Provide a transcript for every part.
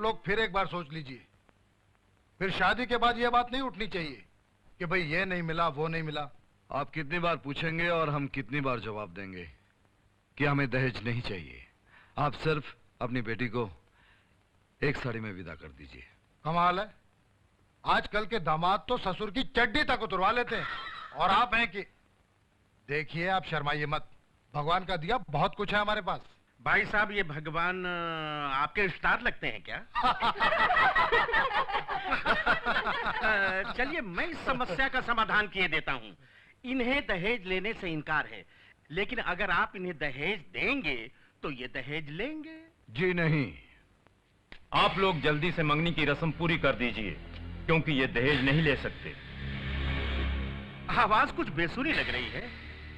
लोग फिर एक बार सोच लीजिए। फिर शादी के बाद यह बात नहीं उठनी चाहिए कि भाई ये नहीं मिला, वो नहीं मिला। आप कितनी बार पूछेंगे और हम कितनी बार जवाब देंगे कि हमें दहेज नहीं चाहिए। आप सिर्फ अपनी बेटी को एक साड़ी में विदा कर दीजिए। कमाल है, आजकल के दामाद तो ससुर की चड्डी तक उतरवा लेते हैं, और आप हैं कि देखिए, आप शर्माइए मत, भगवान का दिया बहुत कुछ है हमारे पास। भाई साहब, ये भगवान आपके उस्ताद लगते हैं क्या? चलिए, मैं इस समस्या का समाधान किए देता हूँ। इन्हें दहेज लेने से इनकार है, लेकिन अगर आप इन्हें दहेज देंगे तो ये दहेज लेंगे। जी नहीं, आप लोग जल्दी से मंगनी की रस्म पूरी कर दीजिए, क्योंकि ये दहेज नहीं ले सकते। आवाज कुछ बेसुरी लग रही है।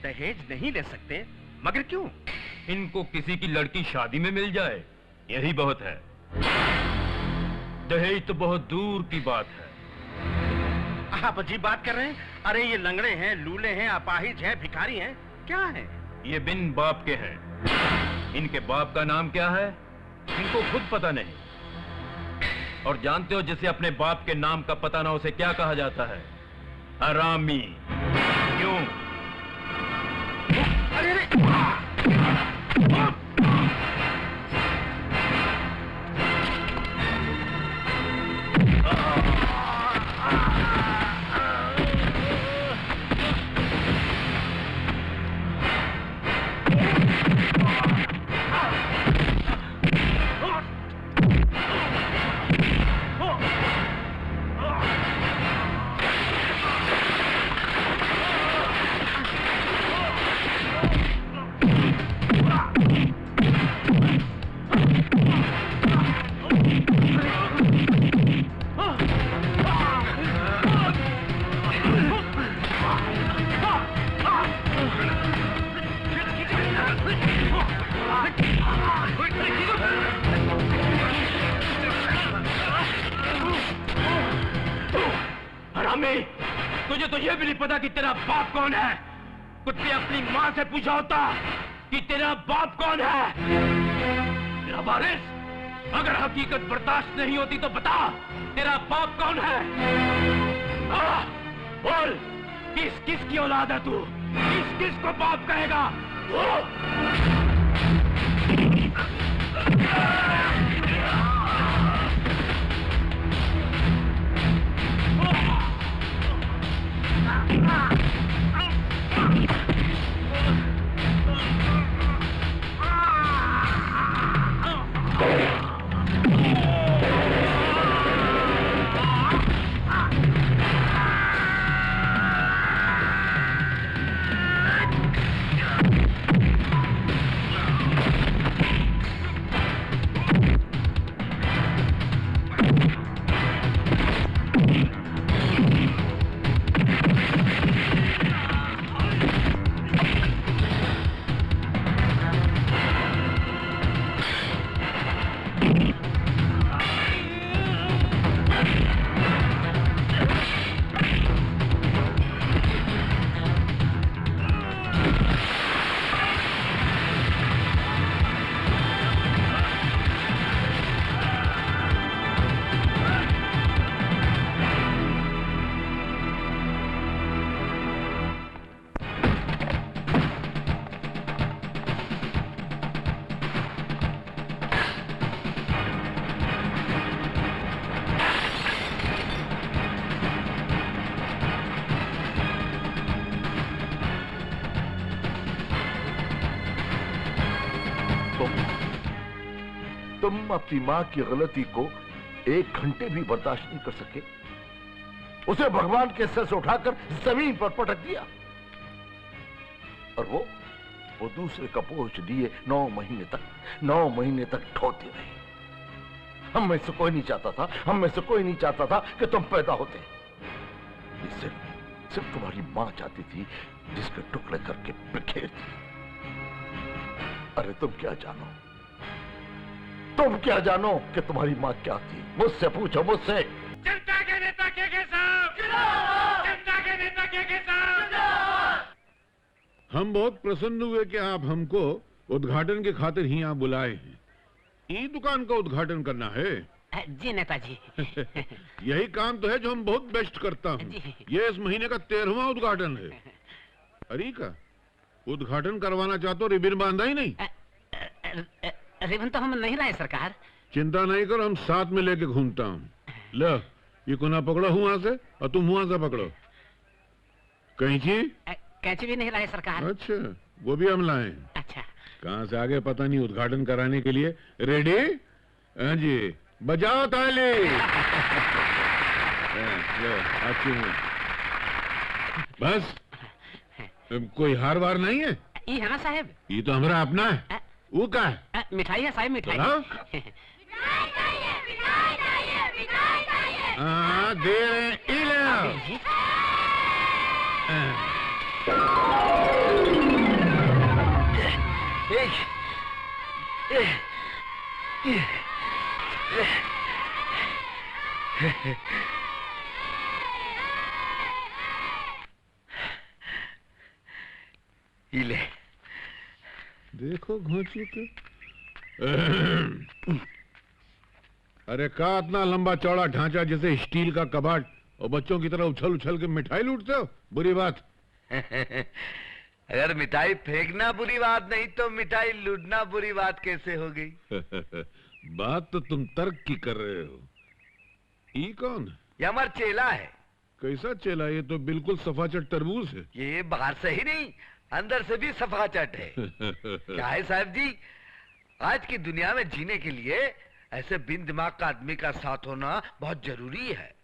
दहेज नहीं ले सकते, मगर क्यों? इनको किसी की लड़की शादी में मिल जाए, यही बहुत है। दहेज तो बहुत दूर की बात है। आप अजीब बात कर रहे हैं। अरे ये लंगड़े हैं, लूले हैं, अपाहिज हैं, भिखारी हैं, क्या है? ये बिन बाप के हैं। इनके बाप का नाम क्या है इनको खुद पता नहीं। और जानते हो जिसे अपने बाप के नाम का पता ना उसे क्या कहा जाता है? हरामी। क्यों? अरे तुझे तो यह भी नहीं पता कि तेरा बाप कौन है। कुत्ते अपनी माँ से पूछा होता कि तेरा बाप कौन है। तेरा वारिस, अगर हकीकत बर्दाश्त नहीं होती तो बता, तेरा बाप कौन है? बोल, किस किस की औलाद है तू? किस किस को बाप कहेगा? तुम अपनी मां की गलती को 1 घंटे भी बर्दाश्त नहीं कर सके। उसे भगवान के सर से उठाकर जमीन पर पटक दिया, और वो दूसरे का बोझ लिए 9 महीने तक ढोती रही। हम में से कोई नहीं चाहता था कि तुम पैदा होते। सिर्फ तुम्हारी मां चाहती थी जिसके टुकड़े करके बिखेर दी। अरे तुम क्या जानो कि तुम्हारी मां क्या थी? मुझसे पूछो, मुझसे। जनता के नेता के साहब, जनता के नेता के साहब। हम बहुत प्रसन्न हुए कि आप हमको उद्घाटन के खातिर ही यहाँ बुलाए हैं। ई दुकान का उद्घाटन करना है। जी नेताजी। यही काम तो है जो हम बहुत बेस्ट करता हूँ। जी। ये इस महीने का 13वां उद्घाटन है। अरे का उद्घाटन करवाना चाहते हो, रिबन बांधा ही नहीं? रिबन तो हम नहीं लाए सरकार। चिंता नहीं करो, हम साथ में लेके घूमता हूँ। लो ये कोना पकड़ो वहां से और तुम वहां से पकड़ो। कैंची? कैंची भी नहीं लाए सरकार। अच्छा वो भी हम लाए। अच्छा। कहाँ से आगे पता नहीं, उद्घाटन कराने के लिए। रेडी? हाँ जी, बजाओ ताली। लो अच्छी हूँ। बस कोई हार वार नहीं है? ये है ना साहब। ये तो हमारा अपना है। वो का है? मिठाई है साहब, मिठाई। हाँ दे रहे हैं, ई ले आओ। ले देखो घोंचू के। अरे का इतना लंबा चौड़ा ढांचा जैसे स्टील का कबाड़, और बच्चों की तरह उछल उछल के मिठाई लूटते हो? बुरी बात। अगर मिठाई फेंकना बुरी बात नहीं तो मिठाई लूटना बुरी बात कैसे हो गई? बात तो तुम तर्क की कर रहे हो। ये कौन? ये हमारा चेला है। कैसा चेला? ये तो बिल्कुल सफाचट तरबूज है। ये बाहर से ही नहीं अंदर से भी सफाचट है। क्या है साहब जी, आज की दुनिया में जीने के लिए ऐसे बिन दिमाग का आदमी का साथ होना बहुत जरूरी है।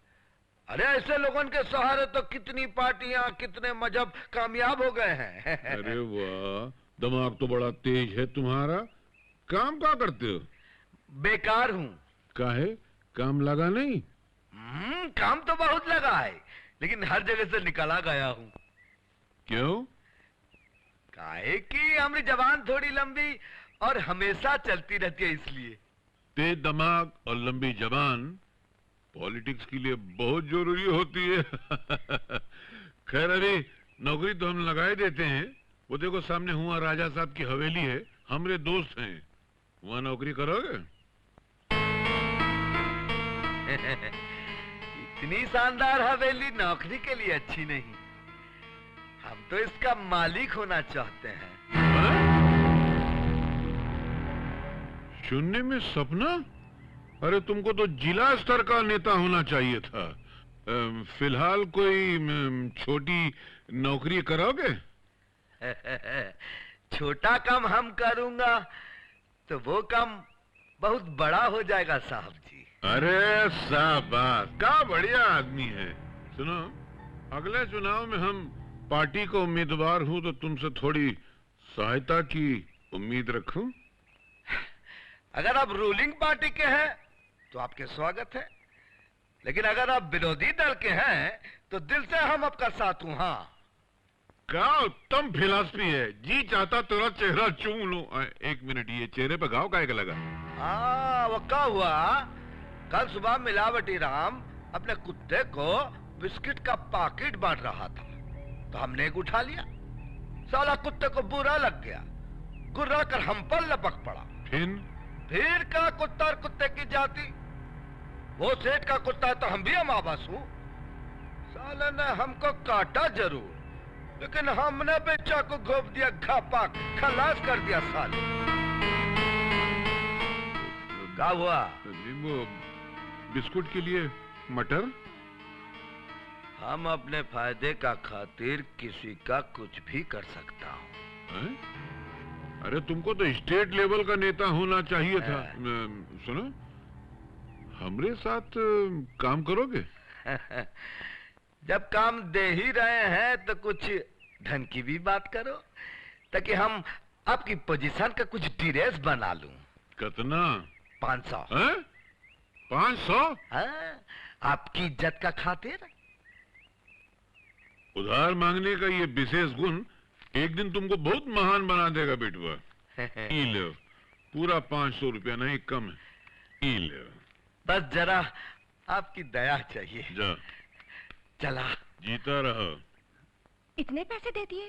अरे ऐसे लोगों के सहारे तो कितनी पार्टियां, कितने मजहब कामयाब हो गए हैं। अरे वाह, दिमाग तो बड़ा तेज है तुम्हारा। काम क्या करते हो? बेकार हूँ। काहे? काम लगा नहीं? काम तो बहुत लगा है, लेकिन हर जगह से निकला गया हूँ। क्यों? काहे कि हमारी जबान थोड़ी लंबी और हमेशा चलती रहती है, इसलिए। तेज दिमाग और लंबी जबान पॉलिटिक्स के लिए बहुत जरूरी होती है। खैर अभी नौकरी तो हम लगा ही देते हैं। वो देखो सामने हुआ राजा साहब की हवेली है, हमारे दोस्त हैं, वहाँ नौकरी करोगे? इतनी शानदार हवेली नौकरी के लिए अच्छी नहीं। हम तो इसका मालिक होना चाहते हैं। सुनने में सपना? अरे तुमको तो जिला स्तर का नेता होना चाहिए था। फिलहाल कोई छोटी नौकरी करोगे? छोटा काम हम करूंगा तो वो काम बहुत बड़ा हो जाएगा साहब जी। अरे शाबाश, क्या बढ़िया आदमी है। सुनो, अगले चुनाव में हम पार्टी को उम्मीदवार हूं तो तुमसे थोड़ी सहायता की उम्मीद रखूं। अगर आप रूलिंग पार्टी के हैं तो आपके स्वागत है, लेकिन अगर आप विरोधी दल के हैं तो दिल से हम आपका साथ हूं। हाँ, क्या उत्तम फिलॉसफी है। जी चाहता तेरा चेहरा चूम लूं। एक मिनट, ये चेहरे पे घाव काहे का लगा? हाँ, वो क्या हुआ, कल सुबह मिलावटी राम अपने कुत्ते को बिस्किट का पैकेट बांट रहा था, तो हमने एक उठा लिया। साला कुत्ते को बुरा लग गया, गुर्रा कर हम पर लपक पड़ा। फिर का कुत्ता और कुत्ते की जाति। वो सेठ का कुत्ता है तो हम भी अमावस हूं। साले ने हमको काटा जरूर, लेकिन हमने बेचा को घोप दिया, घापा खलास कर दिया साले। क्या हुआ? वो बिस्कुट के लिए मटर। हम अपने फायदे का खातिर किसी का कुछ भी कर सकता हूँ। अरे तुमको तो स्टेट लेवल का नेता होना चाहिए था। सुनो, हमरे साथ काम करोगे? जब काम दे ही रहे हैं तो कुछ ढंग की भी बात करो, ताकि हम आपकी पोजीशन का कुछ ड्रेस बना लूं। कितना? 500। 500? हाँ, आपकी इज्जत का खातिर। उधार मांगने का ये विशेष गुण एक दिन तुमको बहुत महान बना देगा बेटुआ। ई लो, पूरा 500 रुपया, नहीं कम है। ई लो। बस जरा आपकी दया चाहिए। जा। चला। जीता रहो। इतने पैसे दे दिए?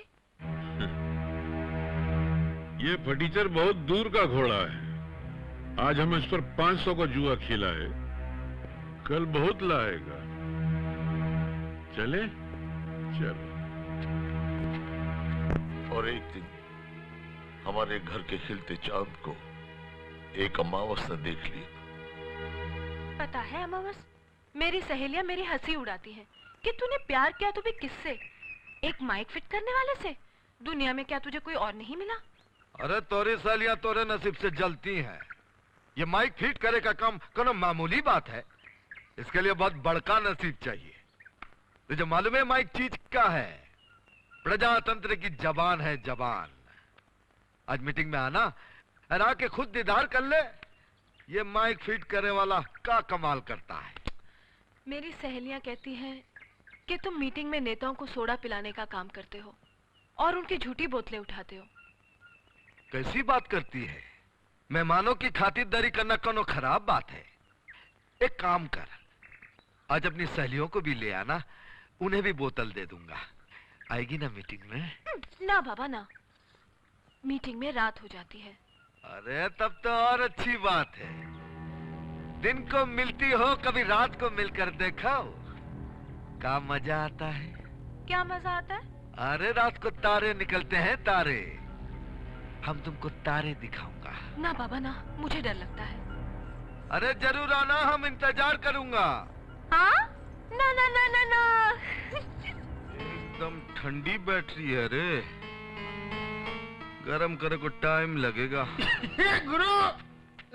ये फटीचर बहुत दूर का घोड़ा है। आज हम इस पर 500 का जुआ खेला है, कल बहुत लाएगा। चले? चलो। और एक दिन हमारे घर के खिलते चांद को एक अमावस ने देख लिया। पता है अमावस, मेरी सहेलियां मेरी हंसी उड़ाती हैं कि तूने प्यार किया तो भी किससे? एक माइक फिट करने वाले से? दुनिया में क्या तुझे कोई और नहीं मिला? अरे तोरी सालियां तोरे नसीब से जलती हैं। ये माइक फिट करे का काम कोनो मामूली बात है। इसके लिए बहुत बड़का नसीब चाहिए। तुझे मालूम है माइक चीज क्या है? प्रजातंत्र की जबान है, जबान। आज मीटिंग में आना और आके खुद दीदार कर ले। ये माइक फिट करने वाला क्या कमाल करता है। मेरी सहेलियां कहती हैं कि तुम मीटिंग में नेताओं को सोडा पिलाने का काम करते हो और उनकी झूठी बोतलें उठाते हो। कैसी बात करती है? मेहमानों की खातिरदारी करना कोनो खराब बात है? एक काम कर, आज अपनी सहेलियों को भी ले आना, उन्हें भी बोतल दे दूंगा। आएगी ना मीटिंग में? ना बाबा ना, मीटिंग में रात हो जाती है। अरे तब तो और अच्छी बात है। दिन को मिलती हो, कभी रात को मिलकर देखो, क्या मजा आता है। क्या मजा आता है? अरे रात को तारे निकलते हैं, तारे। हम तुमको तारे दिखाऊंगा। ना बाबा ना, मुझे डर लगता है। अरे जरूर आना, हम इंतजार करूंगा। हाँ? ना ना ना ना ना। एकदम ठंडी बैटरी है रे, गरम करे को टाइम लगेगा। गुरु,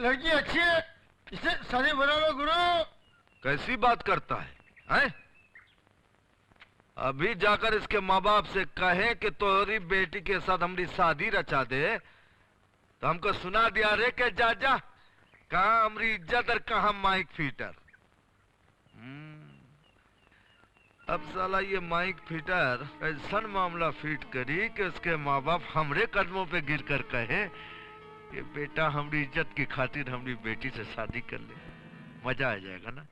लड़की अच्छी है, इसे शादी बना लो गुरु। कैसी बात करता है, हैं? अभी जाकर इसके माँ बाप से कहे कि तोहरी बेटी के साथ हमारी शादी रचा दे, तो हमको सुना दिया रे के जा जा, कहाँ हमारी इज्जत और कहाँ माइक फीटर। अब साला ये माइक फीटर ऐसा मामला फीट करी कि उसके माँ बाप हमरे कदमों पे गिर कर कहे कि बेटा हमारी इज्जत की खातिर हमारी बेटी से शादी कर ले। मजा आ जाएगा ना।